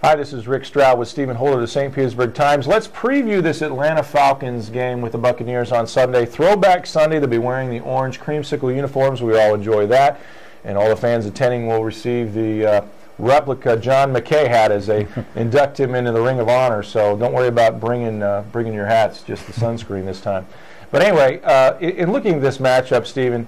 Hi, this is Rick Stroud with Stephen Holder of the St. Petersburg Times. Let's preview this Atlanta Falcons game with the Buccaneers on Sunday. Throwback Sunday. They'll be wearing the orange creamsicle uniforms. We all enjoy that. And all the fans attending will receive the replica John McKay hat as they induct him into the Ring of Honor. So don't worry about bringing your hats, just the sunscreen this time. But anyway, in looking at this matchup, Stephen,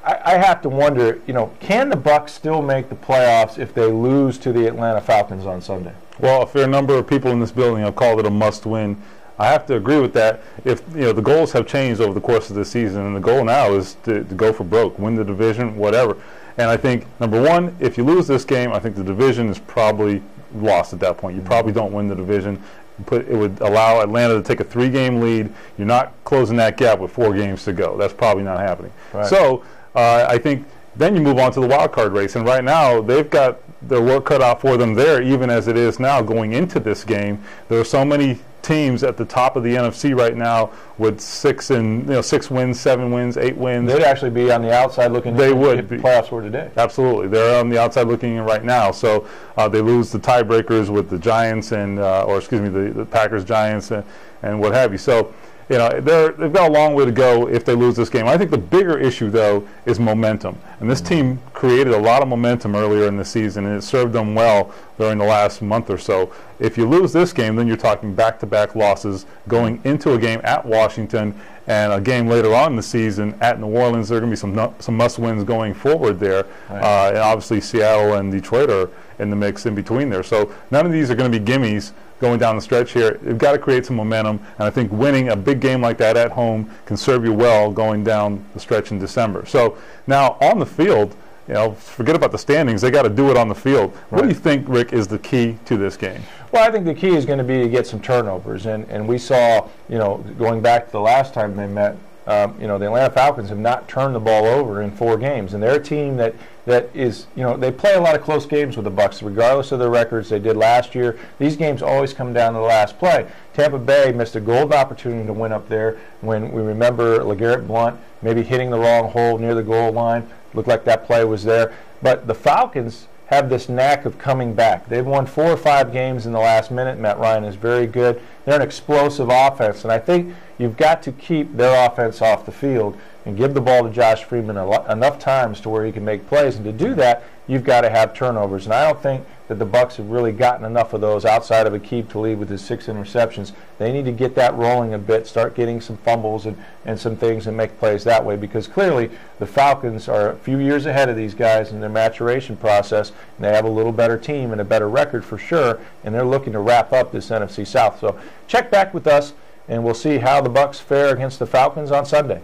I have to wonder, can the Bucs still make the playoffs if they lose to the Atlanta Falcons on Sunday? Well, a fair number of people in this building have called it a must-win. I have to agree with that. If the goals have changed over the course of the season, and the goal now is to go for broke, win the division, whatever. And I think, number one, if you lose this game, I think the division is probably lost at that point. You probably don't win the division. It would allow Atlanta to take a 3-game lead. You're not closing that gap with 4 games to go. That's probably not happening. Right. So I think then you move on to the wild card race. And right now, they've got their work cut out for them there, even as it is now going into this game. There are so many teams at the top of the NFC right now with 6 wins, 7 wins, 8 wins. They'd actually be on the outside looking they in would if the be. playoffs were today. Absolutely. They're on the outside looking in right now. So they lose the tiebreakers with the Giants the Packers, Giants, and what have you. So they've got a long way to go if they lose this game. I think the bigger issue, though, is momentum. And this team created a lot of momentum earlier in the season, and it served them well during the last month or so. If you lose this game, then you're talking back-to-back losses going into a game at Washington and a game later on in the season at New Orleans. There are going to be some must-wins going forward there. Right. And obviously Seattle and Detroit are in the mix in between there. So none of these are going to be gimmies going down the stretch here. You've got to create some momentum, and I think winning a big game like that at home can serve you well going down the stretch in December. So now on the field, forget about the standings. They got to do it on the field. Right. What do you think, Rick, is the key to this game? Well, I think the key is going to be to get some turnovers, and we saw, going back to the last time they met, the Atlanta Falcons have not turned the ball over in 4 games, and they're a team that is, they play a lot of close games with the Bucs, regardless of their records. They did last year. These games always come down to the last play. Tampa Bay missed a golden opportunity to win up there when we remember LeGarrette Blount maybe hitting the wrong hole near the goal line. Looked like that play was there. But the Falcons have this knack of coming back. They've won 4 or 5 games in the last minute. Matt Ryan is very good. They're an explosive offense, and I think you've got to keep their offense off the field and give the ball to Josh Freeman enough times to where he can make plays. And to do that, you've got to have turnovers. And I don't think that the Bucs have really gotten enough of those outside of Aqib Talib with his 6 interceptions. They need to get that rolling a bit, start getting some fumbles and some things and make plays that way, because clearly the Falcons are a few years ahead of these guys in their maturation process, and they have a little better team and a better record for sure, and they're looking to wrap up this NFC South. So check back with us, and we'll see how the Bucs fare against the Falcons on Sunday.